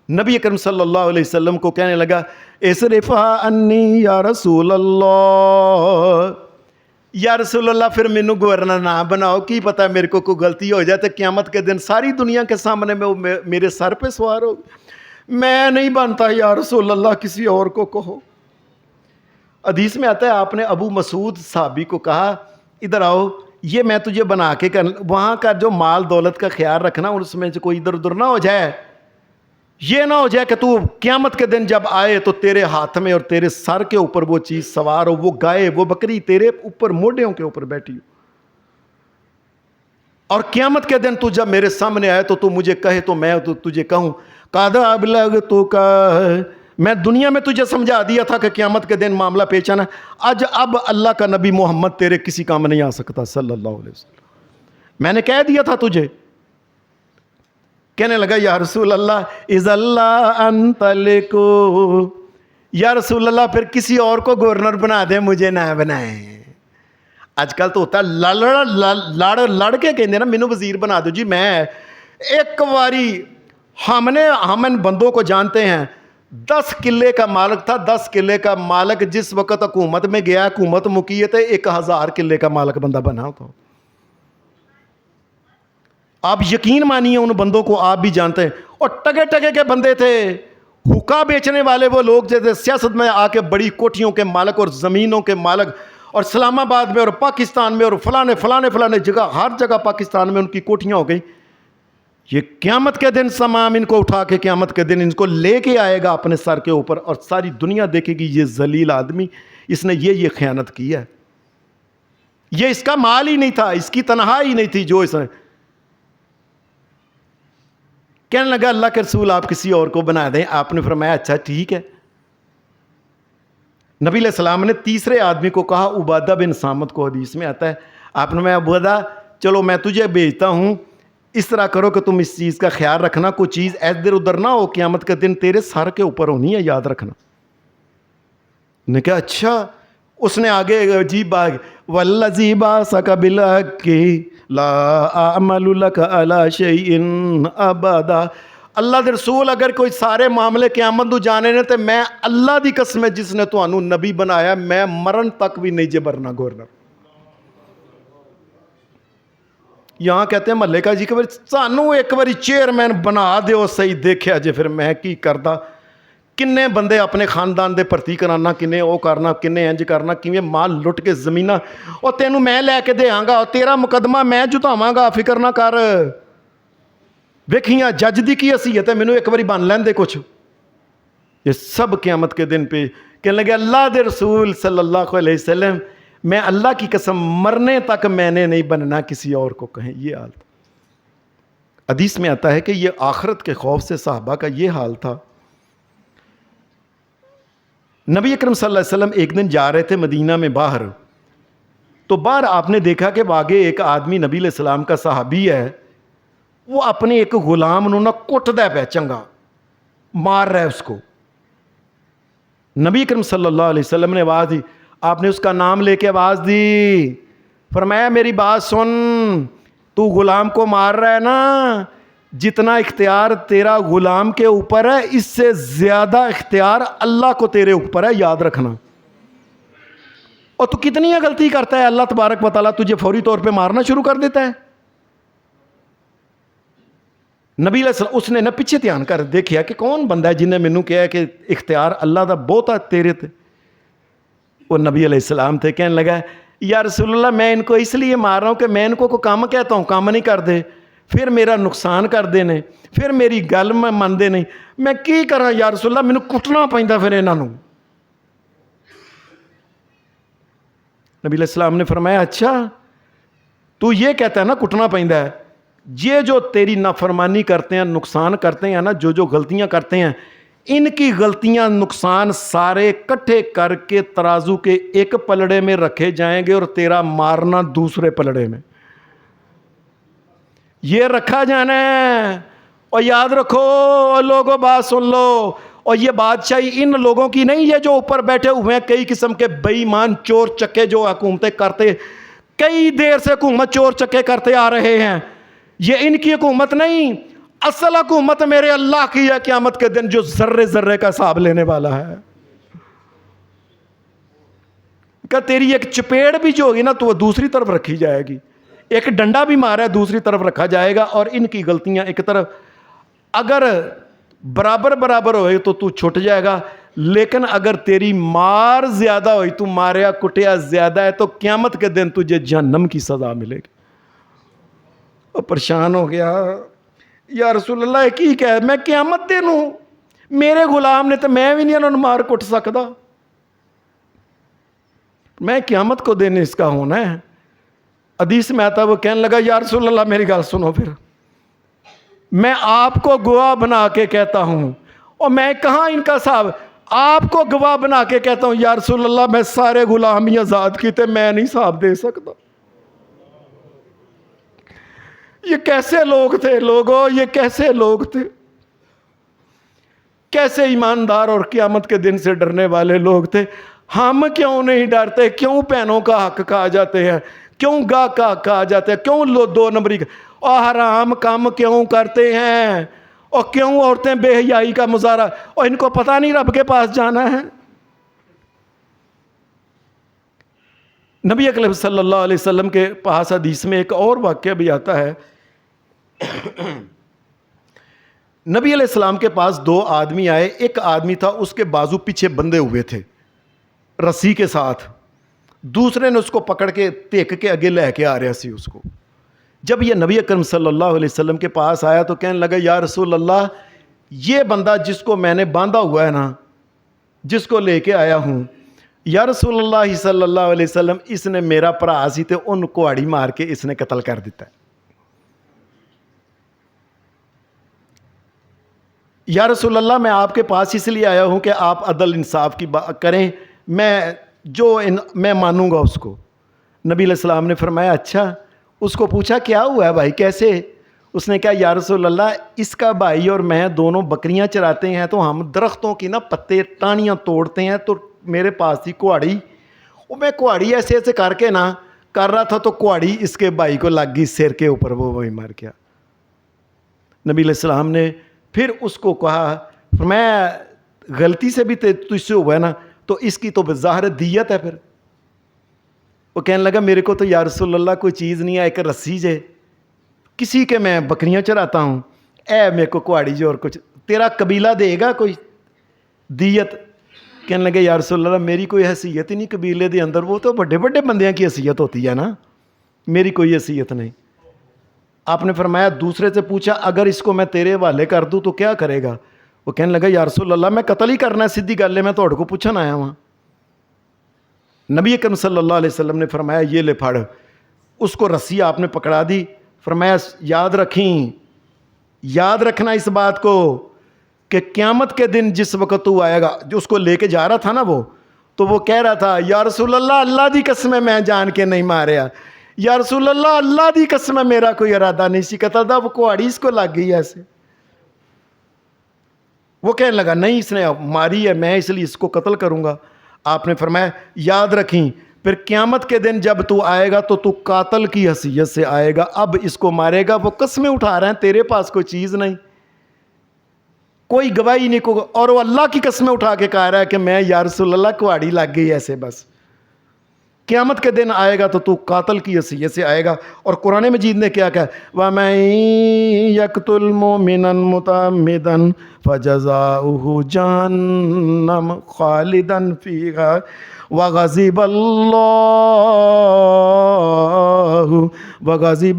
[SPEAKER 1] نبی اکرم صلی اللہ علیہ وسلم کو کہنے لگا اصرفا انی یا رسول اللہ، یا رسول اللہ پھر مینو گورنر نہ بناؤ، کی پتہ میرے کو کوئی غلطی ہو جائے تو قیامت کے دن ساری دنیا کے سامنے میں میرے سر پہ سوار ہو. میں نہیں بنتا یا رسول اللہ، کسی اور کو کہو. حدیث میں آتا ہے آپ نے ابو مسعود صحابی کو کہا ادھر آؤ، یہ میں تجھے بنا کے وہاں کا جو مال دولت کا خیال رکھنا، اس میں سے کوئی ادھر ادھر نہ ہو جائے. یہ نہ ہو جائے کہ تو قیامت کے دن جب آئے تو تیرے ہاتھ میں اور تیرے سر کے اوپر وہ چیز سوار ہو، وہ گائے، وہ بکری تیرے اوپر موڈیوں کے اوپر بیٹھی ہو، اور قیامت کے دن تو جب میرے سامنے آئے تو مجھے کہے تو میں تو تجھے کہوں قَدْ أَبْلَغْتُكَ، میں دنیا میں تجھے سمجھا دیا تھا کہ قیامت کے دن معاملہ پیش آنا. اب اللہ کا نبی محمد تیرے کسی کام نہیں آ سکتا صلی اللہ علیہ وسلم، میں نے کہہ دیا تھا تجھے. کہنے لگا یا رسول اللہ اذا اللہ انت لکو، یا رسول اللہ پھر کسی اور کو گورنر بنا دے، مجھے نہ بنائیں. آج کل تو ہوتا ہے لڑ کے کہنے نا مینو وزیر بنا دو جی. میں ایک باری ہم ان بندوں کو جانتے ہیں، 10 کلے کا مالک تھا. 10 کلے کا مالک جس وقت حکومت میں گیا، حکومت مکیت ہے، 1000 کلے کا مالک بندہ بنا تو. آپ یقین مانیے ان بندوں کو آپ بھی جانتے ہیں، اور ٹگے ٹگے کے بندے تھے. حقہ بیچنے والے وہ لوگ جیسے سیاست میں آ کے بڑی کوٹھیوں کے مالک اور زمینوں کے مالک، اور اسلام آباد میں اور پاکستان میں اور فلانے جگہ، ہر جگہ پاکستان میں ان کی کوٹھیاں ہو گئی. یہ قیامت کے دن تمام ان کو اٹھا کے قیامت کے دن ان کو لے کے آئے گا اپنے سر کے اوپر، اور ساری دنیا دیکھے گی یہ ذلیل آدمی، اس نے یہ خیانت کی ہے. یہ اس کا مال ہی نہیں تھا، اس کی تنہائی نہیں تھی جو اس نے. کہنے لگا اللہ کے رسول آپ کسی اور کو بنا دیں. آپ نے فرمایا اچھا ٹھیک ہے. نبی علیہ السلام نے تیسرے آدمی کو کہا، عبادہ بن صامت کو، حدیث میں آتا ہے. آپ نے فرمایا عبادہ چلو میں تجھے بھیجتا ہوں، اس طرح کرو کہ تم اس چیز کا خیال رکھنا، کوئی چیز ادھر ادھر نہ ہو، قیامت کے دن تیرے سر کے اوپر ہونی ہے، یاد رکھنا. نے کہا اچھا. اس نے آگے عجیب بات، والذی بعثک بالحق لا اعمل لک علی شیء ابدا. اللہ دے رسول اگر کوئی سارے معاملے قیامت نو جانے نے تے میں اللہ دی قسم ہے جس نے تانوں نبی بنایا، میں مرن تک بھی نہیں جبرنا گورنا. یہاں کہتے ہیں محلے کا جی کہ سانوں ایک باری چیئرمین بنا دیو صحیح، دیکھیا جے پھر میں کی کردا. کنے بندے اپنے خاندان دے بھرتی کرانا، کنے او کرنا، کنے انج کرنا، کیویں مال لٹ کے زمینہ، اور تینوں میں لے کے دیاں گا، اور تیرا مقدمہ میں جتاواں گا، فکر نہ کر. ویکھیاں جج دی کی حیثیت ہے، مینوں ایک باری بن لین دے کچھ. یہ سب قیامت کے دن پہ کہنے لگے اللہ دے رسول صلی اللہ علیہ وسلم میں اللہ کی قسم مرنے تک میں نے نہیں بننا، کسی اور کو کہیں. یہ حال تھا. حدیث میں آتا ہے کہ یہ آخرت کے خوف سے صحابہ کا یہ حال تھا. نبی اکرم صلی اللہ علیہ وسلم ایک دن جا رہے تھے مدینہ میں باہر، تو باہر آپ نے دیکھا کہ آگے ایک آدمی نبی علیہ السلام کا صحابی ہے، وہ اپنے ایک غلام نو نہ کٹدا پیا، چنگا مار رہا ہے اس کو. نبی اکرم صلی اللہ علیہ وسلم نے آواز دی، آپ نے اس کا نام لے کے آواز دی، فرمایا میری بات سن، تو غلام کو مار رہا ہے نا، جتنا اختیار تیرا غلام کے اوپر ہے اس سے زیادہ اختیار اللہ کو تیرے اوپر ہے، یاد رکھنا. اور تو کتنی غلطی کرتا ہے، اللہ تبارک و تعالیٰ تجھے فوری طور پہ مارنا شروع کر دیتا ہے. نبی علیہ السلام اس نے نہ پیچھے دھیان کر دیکھیا کہ کون بندہ ہے جن نے مینوں کہا کہ اختیار اللہ دا بہت ہے تیرے تے. وہ نبی علیہ السلام تھے. کہنے لگا یا رسول اللہ میں ان کو اس لیے مار رہا ہوں کہ میں ان کو کام کہتا ہوں کام نہیں کر دے، پھر میرا نقصان کر دے نے، پھر میری گل میں مندے نہیں، میں کی کراں یا رسول اللہ، مینوں کٹنا پیندا پھر انہاں نوں. نبی علیہ السلام نے فرمایا اچھا تو یہ کہتا ہے نا کٹنا پیندا ہے، یہ جو تیری نافرمانی کرتے ہیں، نقصان کرتے ہیں نا، جو غلطیاں کرتے ہیں، ان کی غلطیاں نقصان سارے کٹھے کر کے ترازو کے ایک پلڑے میں رکھے جائیں گے، اور تیرا مارنا دوسرے پلڑے میں یہ رکھا جانا ہے. اور یاد رکھو لوگوں بات سن لو، اور یہ بادشاہی ان لوگوں کی نہیں ہے جو اوپر بیٹھے ہوئے ہیں کئی قسم کے بے ایمان چور چکے جو حکومتیں کرتے کئی دیر سے حکومت چور چکے کرتے آ رہے ہیں. یہ ان کی حکومت نہیں، اصل حکومت میرے اللہ کی ہے قیامت کے دن، جو ذرے ذرے کا حساب لینے والا ہے. کہ تیری ایک چپیڑ بھی جو ہوگی نا تو وہ دوسری طرف رکھی جائے گی، ایک ڈنڈا بھی مارا ہے دوسری طرف رکھا جائے گا، اور ان کی غلطیاں ایک طرف اگر برابر ہوئے تو چھٹ جائے گا، لیکن اگر تیری مار زیادہ ہوئی، تو ماریا کٹیا زیادہ ہے، تو قیامت کے دن تجھے جہنم کی سزا ملے گی. اور پریشان ہو گیا یا رسول اللہ کی کہہ میں قیامت دن ہوں، میرے غلام نے تو میں بھی نہیں انہوں نے مار کٹ سکتا، میں قیامت کو دن اس کا ہونا ہے. حدیث میں آتا ہے وہ کہنے لگا یا رسول اللہ میری گل سنو، پھر میں آپ کو گواہ بنا کے کہتا ہوں، اور میں کہاں ان کا صاحب آپ کو گواہ بنا کے کہتا ہوں یا رسول اللہ میں سارے غلام ہی آزاد کیتے، میں نہیں صاحب دے سکتا. یہ کیسے لوگ تھے لوگوں، یہ کیسے لوگ تھے، کیسے ایماندار اور قیامت کے دن سے ڈرنے والے لوگ تھے. ہم کیوں نہیں ڈرتے؟ کیوں بہنوں کا حق کھا جاتے ہیں؟ کیوں گاہ کا حق کھا جاتے ہیں؟ کیوں دو نمبری اور حرام کام کیوں کرتے ہیں؟ اور کیوں عورتیں بے حیائی کا مظاہرہ؟ اور ان کو پتہ نہیں رب کے پاس جانا ہے. نبی اکرم صلی اللہ علیہ وسلم کے پاس حدیث میں ایک اور واقعہ بھی آتا ہے. نبی علیہ السلام کے پاس دو آدمی آئے. ایک آدمی تھا اس کے بازو پیچھے بندھے ہوئے تھے رسی کے ساتھ, دوسرے نے اس کو پکڑ کے ٹیک کے آگے لے کے آ رہا سی اس کو. جب یہ نبی اکرم صلی اللہ علیہ وسلم کے پاس آیا تو کہنے لگا یا رسول اللہ, یہ بندہ جس کو میں نے باندھا ہوا ہے نا, جس کو لے کے آیا ہوں, یا رسول اللہ صلی اللہ علیہ وسلم, اس نے میرا بھرا سی تے ان کہاڑی مار کے اس نے قتل کر دیتا ہے. یا رسول اللہ میں آپ کے پاس اس لیے آیا ہوں کہ آپ عدل انصاف کی بات کریں, میں مانوں گا اس کو. نبی علیہ السلام نے فرمایا اچھا. اس کو پوچھا کیا ہوا ہے بھائی, کیسے؟ اس نے کہا یا رسول اللہ, اس کا بھائی اور میں دونوں بکریاں چراتے ہیں تو ہم درختوں کی نا پتے ٹانیاں توڑتے ہیں, تو میرے پاس تھی کہاڑی, وہ میں کہاڑی ایسے ایسے کر کے نا کر رہا تھا تو کہاڑی اس کے بھائی کو لگ گئی سر کے اوپر, وہ وہی مر گیا. نبی علیہ السلام نے پھر اس کو کہا میں غلطی سے بھی تجھ سے ہوا ہے نا تو اس کی تو بظاہر دیت ہے. پھر وہ کہنے لگا میرے کو تو یا رسول اللہ کوئی چیز نہیں ہے, ایک رسی جے کسی کے میں بکریاں چراتا ہوں, اے میرے کو کہاڑی جو اور کچھ تیرا قبیلہ دے گا کوئی دیت؟ کہنے لگے یا رسول اللہ میری کوئی حیثیت ہی نہیں قبیلے دے اندر, وہ تو بڑے بڑے بندیاں کی حیثیت ہوتی ہے نا, میری کوئی حیثیت نہیں. آپ نے فرمایا دوسرے سے پوچھا اگر اس کو میں تیرے حوالے کر دوں تو کیا کرے گا؟ وہ کہنے لگا یا رسول اللہ میں قتل ہی کرنا ہے, سیدھی گل ہے, میں تھوڑے کو پوچھن آیا ہوں. نبی اکرم صلی اللہ علیہ وسلم نے فرمایا یہ لے پھڑ. اس کو رسی آپ نے پکڑا دی, فرمایا یاد رکھنا اس بات کو کہ قیامت کے دن جس وقت تو آئے گا, جو اس کو لے کے جا رہا تھا نا وہ, تو وہ کہہ رہا تھا یا رسول اللہ اللہ دی قسم میں جان کے نہیں ماریا, یا رسول اللہ اللہ دی قسم میرا کوئی ارادہ نہیں سی قتل دا, وہ کہاڑی اس کو لگ گئی ایسے. وہ کہنے لگا نہیں اس نے ماری ہے, میں اس لیے اس کو قتل کروں گا. آپ نے فرمایا یاد رکھیں پھر قیامت کے دن جب تو آئے گا تو قاتل کی حیثیت سے آئے گا, اب اس کو مارے گا, وہ قسمیں اٹھا رہے ہیں, تیرے پاس کوئی چیز نہیں, کوئی گواہی نہیں, اور وہ اللہ کی قسمیں اٹھا کے کہہ رہا ہے کہ میں یا رسول اللہ کہاڑی لگ گئی ایسے بس. قیامت کے دن آئے گا تو قاتل کی حیثیت سے آئے گا. اور قرآن مجید نے کیا کہا, وَمَن يَقْتُلْ مُؤْمِنًا مُتَعَمِّدًا فَجَزَاؤُهُ جَهَنَّمُ خَالِدًا فِيهَا وَغَضِبَ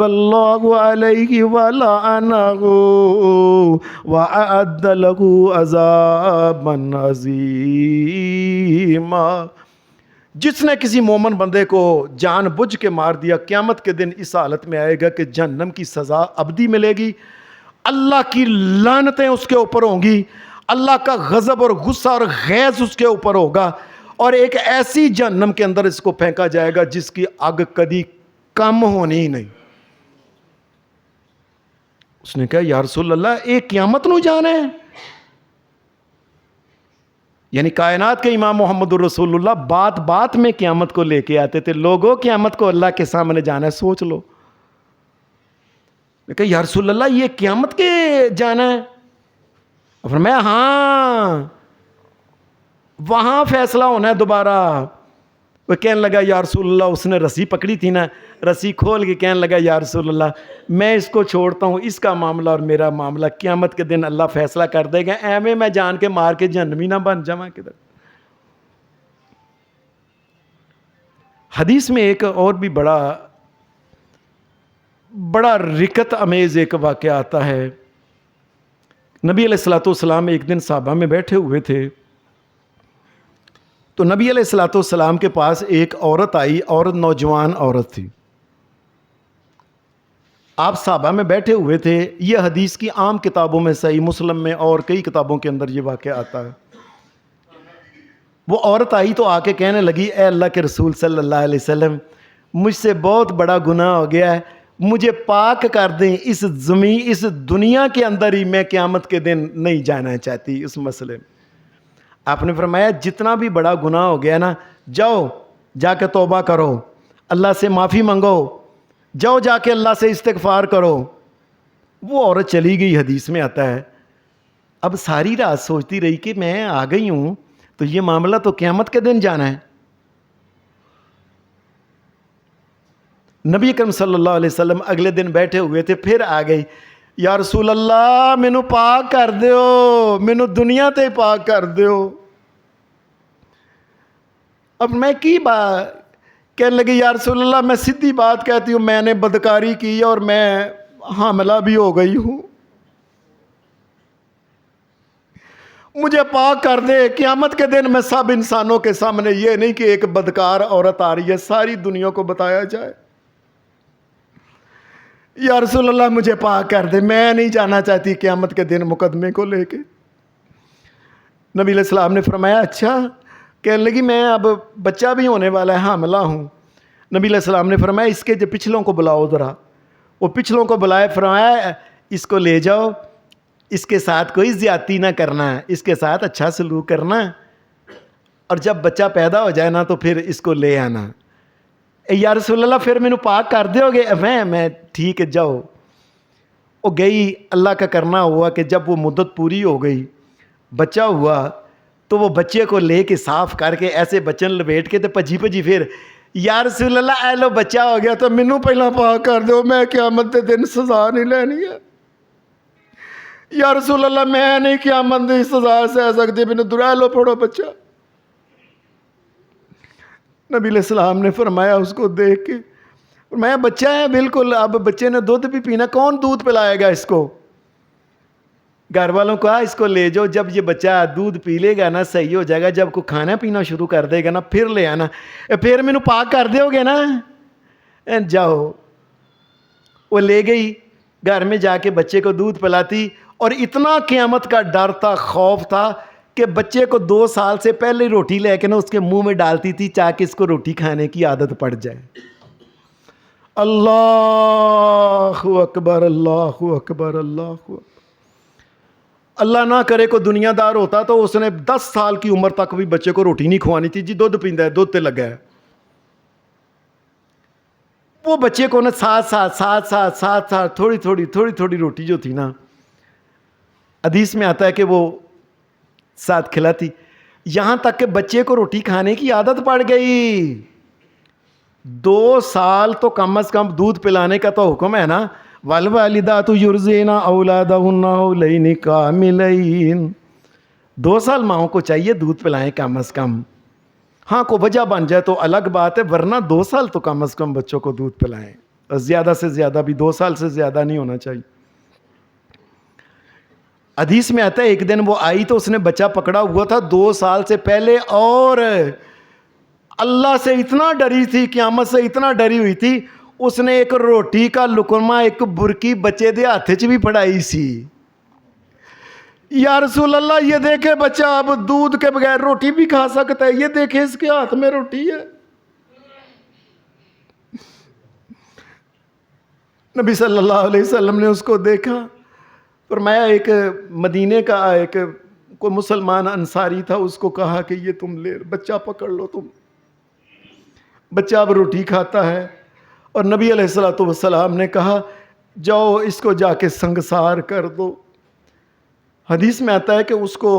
[SPEAKER 1] اللَّهُ عَلَيْهِ وَلَعَنَهُ وَأَعَدَّ لَهُ عَذَابًا عَظِيمًا. جس نے کسی مومن بندے کو جان بوجھ کے مار دیا, قیامت کے دن اس حالت میں آئے گا کہ جہنم کی سزا ابدی ملے گی, اللہ کی لعنتیں اس کے اوپر ہوں گی, اللہ کا غضب اور غصہ اور غیظ اس کے اوپر ہوگا, اور ایک ایسی جہنم کے اندر اس کو پھینکا جائے گا جس کی آگ کبھی کم ہونی ہی نہیں. اس نے کہا یا رسول اللہ ایک قیامت نو جانا ہے, یعنی کائنات کے امام محمد الرسول اللہ بات بات میں قیامت کو لے کے آتے تھے, لوگوں قیامت کو اللہ کے سامنے جانا ہے, سوچ لو. میں کہا یا رسول اللہ یہ قیامت کے جانا ہے؟ فرمایا ہاں وہاں فیصلہ ہونا ہے دوبارہ. وہ کہنے لگا یا رسول اللہ, اس نے رسی پکڑی تھی نا, رسی کھول کے کہنے لگا یا رسول اللہ میں اس کو چھوڑتا ہوں, اس کا معاملہ اور میرا معاملہ قیامت کے دن اللہ فیصلہ کر دے گا, ایویں میں جان کے مار کے جہنمی نہ بن جاواں کدھر. حدیث میں ایک اور بھی بڑا رکت امیز ایک واقعہ آتا ہے. نبی علیہ الصلوۃ والسلام ایک دن صحابہ میں بیٹھے ہوئے تھے, تو نبی علیہ الصلوۃ والسلام کے پاس ایک عورت آئی, عورت نوجوان عورت تھی. آپ صحابہ میں بیٹھے ہوئے تھے, یہ حدیث کی عام کتابوں میں صحیح مسلم میں اور کئی کتابوں کے اندر یہ واقعہ آتا ہے. وہ عورت آئی تو آ کے کہنے لگی اے اللہ کے رسول صلی اللہ علیہ وسلم مجھ سے بہت بڑا گناہ ہو گیا ہے, مجھے پاک کر دیں, اس دنیا کے اندر ہی میں قیامت کے دن نہیں جانا چاہتی اس مسئلے میں. آپ نے فرمایا جتنا بھی بڑا گناہ ہو گیا نا, جاؤ جا کے توبہ کرو, اللہ سے معافی منگو, جاؤ جا کے اللہ سے استغفار کرو. وہ عورت چلی گئی, حدیث میں آتا ہے. اب ساری رات سوچتی رہی کہ میں آ گئی ہوں تو یہ معاملہ تو قیامت کے دن جانا ہے. نبی اکرم صلی اللہ علیہ وسلم اگلے دن بیٹھے ہوئے تھے, پھر آ گئی. یا رسول اللہ مینوں پاک کر دیو, مینوں دنیا تے پاک کر دیو. اب میں کی بات کہنے لگی, یا رسول اللہ میں سیدھی بات کہتی ہوں, میں نے بدکاری کی اور میں حاملہ بھی ہو گئی ہوں, مجھے پاک کر دے. قیامت کے دن میں سب انسانوں کے سامنے, یہ نہیں کہ ایک بدکار عورت آ رہی ہے, ساری دنیا کو بتایا جائے, یا رسول اللہ مجھے پاک کر دے, میں نہیں جانا چاہتی قیامت کے دن مقدمے کو لے کے. نبی علیہ السلام نے فرمایا اچھا. کہنے لگی میں اب بچہ بھی ہونے والا ہے, حاملہ ہوں. نبی علیہ السلام نے فرمایا اس کے جو پچھلوں کو بلاؤ ذرا. وہ پچھلوں کو بلائے, فرمایا اس کو لے جاؤ, اس کے ساتھ کوئی زیادتی نہ کرنا, اس کے ساتھ اچھا سلوک کرنا, اور جب بچہ پیدا ہو جائے نا تو پھر اس کو لے آنا. یا رسول اللہ پھر مینوں پاک کر دیو گے؟ میں ٹھیک ہے جاؤ. وہ گئی. اللہ کا کرنا ہوا کہ جب وہ مدت پوری ہو گئی, بچہ ہوا, تو وہ بچے کو لے کے صاف کر کے ایسے بچن لپیٹ کے تو پجی پھر, یا رسول اللہ اے لو بچہ ہو گیا تو مینوں پہلا پاک کر دو, میں قیامت کے دن سزا نہیں لینی ہے. یا رسول اللہ میں نہیں قیامت کی سزا سہ سکتی, مینوں درا لو پھڑو بچہ. نبی علیہ السلام نے فرمایا اس کو دیکھ کے, فرمایا بچہ ہے بالکل, اب بچے نے دودھ بھی پینا, کون دودھ پلائے گا اس کو؟ گھر والوں کو اس کو لے جاؤ, جب یہ بچہ دودھ پی لے گا نا صحیح ہو جائے گا, جب کو کھانا پینا شروع کر دے گا نا پھر لے آنا, پھر مینوں پاک کر دیو گے نا. جاؤ. وہ لے گئی, گھر میں جا کے بچے کو دودھ پلاتی, اور اتنا قیامت کا ڈر تھا, خوف تھا کہ بچے کو 2 سال سے پہلے روٹی لے کے نا اس کے منہ میں ڈالتی تھی تاکہ اس کو روٹی کھانے کی عادت پڑ جائے. اللہ اکبر, اللہ اکبر, اللہ اکبر. اللہ نہ کرے کو دنیا دار ہوتا تو اس نے 10 سال کی عمر تک بھی بچے کو روٹی نہیں کھوانی تھی. جی دودھ پیندا ہے, دودھ تے لگا ہے. وہ بچے کو نا ساتھ تھوڑی تھوڑی روٹی جو تھی نا, حدیث میں آتا ہے کہ وہ ساتھ کھلاتی, یہاں تک کہ بچے کو روٹی کھانے کی عادت پڑ گئی. 2 سال تو کم از کم دودھ پلانے کا تو حکم ہے نا, والوالدات یرضعن اولادہن حولین کاملین. 2 سال ماؤں کو چاہیے دودھ پلائیں کم از کم. ہاں کو وجہ بن جائے تو الگ بات ہے, ورنہ 2 سال تو کم از کم بچوں کو دودھ پلائیں, زیادہ سے زیادہ بھی 2 سال سے زیادہ نہیں ہونا چاہیے. حدیث میں آتا ہے ایک دن وہ آئی تو اس نے بچہ پکڑا ہوا تھا 2 سال سے پہلے, اور اللہ سے اتنا ڈری تھی, قیامت سے اتنا ڈری ہوئی تھی, اس نے ایک روٹی کا لقمہ ایک برکی بچے دے ہاتھ چ بھی پڑائی سی. یا رسول اللہ یہ دیکھے بچہ اب دودھ کے بغیر روٹی بھی کھا سکتا ہے, یہ دیکھے اس کے ہاتھ میں روٹی ہے. نبی صلی اللہ علیہ وسلم نے اس کو دیکھا, فرمایا ایک مدینے کا ایک کوئی مسلمان انصاری تھا, اس کو کہا کہ یہ تم لے بچہ پکڑ لو تم. بچہ اب روٹی کھاتا ہے, اور نبی علیہ الصلوۃ والسلام نے کہا جاؤ اس کو جا کے سنگسار کر دو. حدیث میں آتا ہے کہ اس کو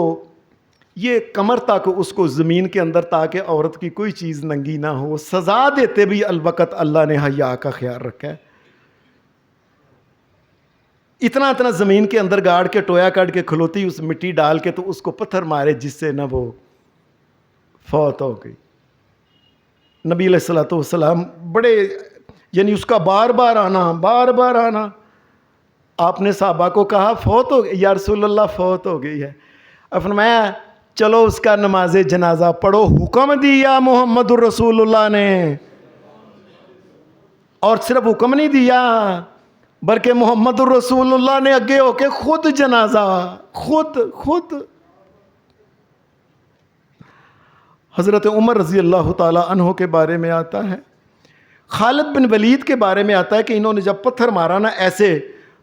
[SPEAKER 1] یہ کمر تک اس کو زمین کے اندر, تاکہ عورت کی کوئی چیز ننگی نہ ہو. سزا دیتے بھی الوقت اللہ نے حیا کا خیال رکھا ہے. اتنا زمین کے اندر گاڑ کے ٹویا کاٹ کے کھلوتی, اس مٹی ڈال کے تو اس کو پتھر مارے جس سے نہ وہ فوت ہو گئی. نبی علیہ الصلوۃ والسلام بڑے, یعنی اس کا بار بار آنا, آپ نے صحابہ کو کہا فوت ہو گئی, یا رسول اللہ فوت ہو گئی ہے. فرمایا چلو اس کا نماز جنازہ پڑھو, حکم دیا محمد الرسول اللہ نے. اور صرف حکم نہیں دیا بلکہ محمد الرسول اللہ نے اگے ہو کے خود جنازہ خود. حضرت عمر رضی اللہ تعالی عنہ کے بارے میں آتا ہے, خالد بن ولید کے بارے میں آتا ہے کہ انہوں نے جب پتھر مارا نا ایسے,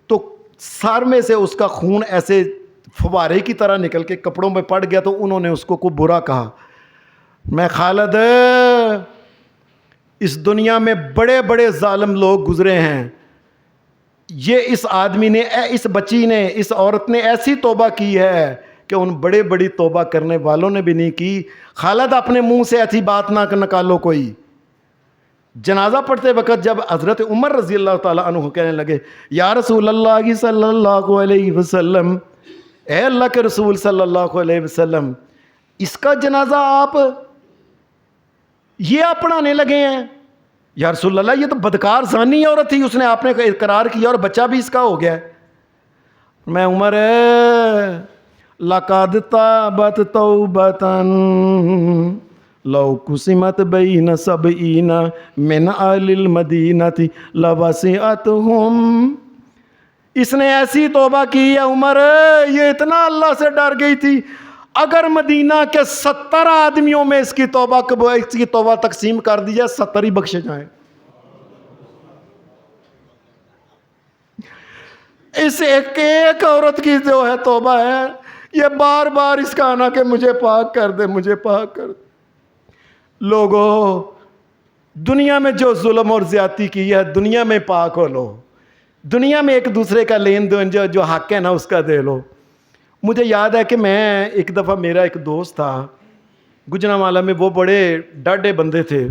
[SPEAKER 1] تو سر میں سے اس کا خون ایسے فوارے کی طرح نکل کے کپڑوں میں پڑ گیا, تو انہوں نے اس کو برا کہا. میں خالد, اس دنیا میں بڑے بڑے ظالم لوگ گزرے ہیں, یہ اس آدمی نے, اس بچی نے, اس عورت نے ایسی توبہ کی ہے کہ ان بڑے بڑی توبہ کرنے والوں نے بھی نہیں کی. خالد اپنے منہ سے ایسی بات نہ نکالو کوئی. جنازہ پڑھتے وقت جب حضرت عمر رضی اللہ تعالیٰ عنہ کہنے لگے یا رسول اللہ صلی اللہ علیہ وسلم، اے اللہ کے رسول صلی اللہ علیہ وسلم، اس کا جنازہ آپ یہ پڑھانے لگے ہیں؟ یا رسول اللہ یہ تو بدکار زانی عورت تھی، اس نے آپ نے اقرار کیا اور بچہ بھی اس کا ہو گیا ہے۔ میں عمر لقد تابت توبتن لو قسمت بین سبعین من اہل المدینۃ لوسعتہم، اس نے ایسی توبہ کی ہے عمر، یہ اتنا اللہ سے ڈر گئی تھی، اگر مدینہ کے 70 آدمیوں میں اس کی توبہ تقسیم کر دی جائے 70 ہی بخشے جائیں۔ اس ایک عورت کی جو ہے توبہ ہے، یہ بار بار اس کا آنا کہ مجھے پاک کر دے، مجھے پاک کر دے۔ لوگوں، دنیا میں جو ظلم اور زیادتی کی ہے دنیا میں پاک ہو لو، دنیا میں ایک دوسرے کا لین دین جو حق ہے نا اس کا دے لو۔ مجھے یاد ہے کہ میں ایک دفعہ، میرا ایک دوست تھا گجرانوالہ میں، وہ بڑے ڈاڈے بندے تھے۔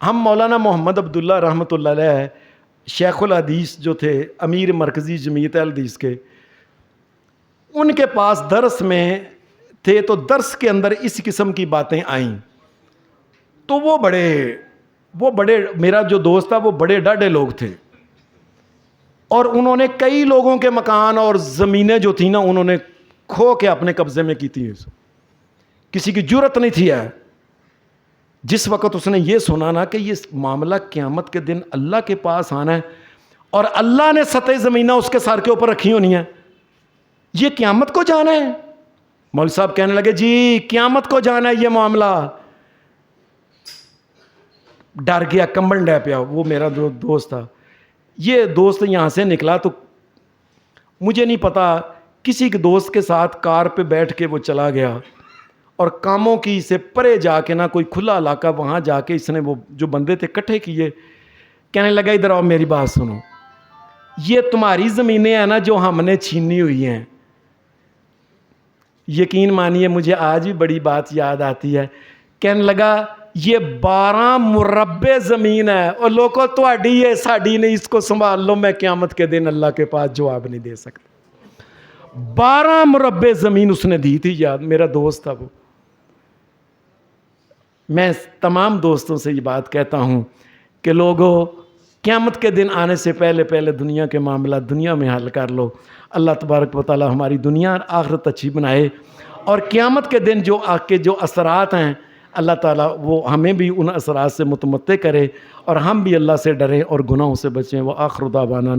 [SPEAKER 1] ہم مولانا محمد عبداللہ رحمۃ اللہ علیہ شیخ الحدیث جو تھے، امیر مرکزی جمعیت الحدیث کے، ان کے پاس درس میں تھے، تو درس کے اندر اس قسم کی باتیں آئیں، تو وہ بڑے میرا جو دوست تھا وہ بڑے ڈاڈے لوگ تھے، اور انہوں نے کئی لوگوں کے مکان اور زمینیں جو تھیں نا انہوں نے کھو کے اپنے قبضے میں کی تھی، کسی کی جرت نہیں تھی ہے۔ جس وقت اس نے یہ سنا نا کہ یہ معاملہ قیامت کے دن اللہ کے پاس آنا ہے اور اللہ نے سطح زمینہ اس کے سر کے اوپر رکھی ہونی ہے، یہ قیامت کو جانا ہے۔ مولوی صاحب کہنے لگے جی قیامت کو جانا ہے یہ معاملہ۔ ڈر گیا، کمبل ڈہ پیا وہ میرا جو دوست تھا۔ یہ دوست یہاں سے نکلا تو مجھے نہیں پتا، کسی کے دوست کے ساتھ کار پہ بیٹھ کے وہ چلا گیا، اور کاموں کی سے پرے جا کے نا کوئی کھلا علاقہ، وہاں جا کے اس نے وہ جو بندے تھے اکٹھے کیے، کہنے لگا ادھر آؤ میری بات سنو، یہ تمہاری زمینیں ہیں نا جو ہم نے چھینی ہوئی ہیں۔ یقین مانیے مجھے آج بھی بڑی بات یاد آتی ہے، کہنے لگا یہ 12 مربع زمین ہے، اور لوگوں تہاڈی ہے ساڈی نہیں، اس کو سنبھال لو، میں قیامت کے دن اللہ کے پاس جواب نہیں دے سکتا۔ 12 مربع زمین اس نے دی تھی، یاد میرا دوست تھا وہ۔ میں تمام دوستوں سے یہ بات کہتا ہوں کہ لوگوں، قیامت کے دن آنے سے پہلے دنیا کے معاملات دنیا میں حل کر لو۔ اللہ تبارک و تعالی ہماری دنیا اور آخرت اچھی بنائے، اور قیامت کے دن جو اثرات ہیں اللہ تعالیٰ وہ ہمیں بھی ان اثرات سے متمتع کرے، اور ہم بھی اللہ سے ڈریں اور گناہوں سے بچیں۔ وآخر دعوانا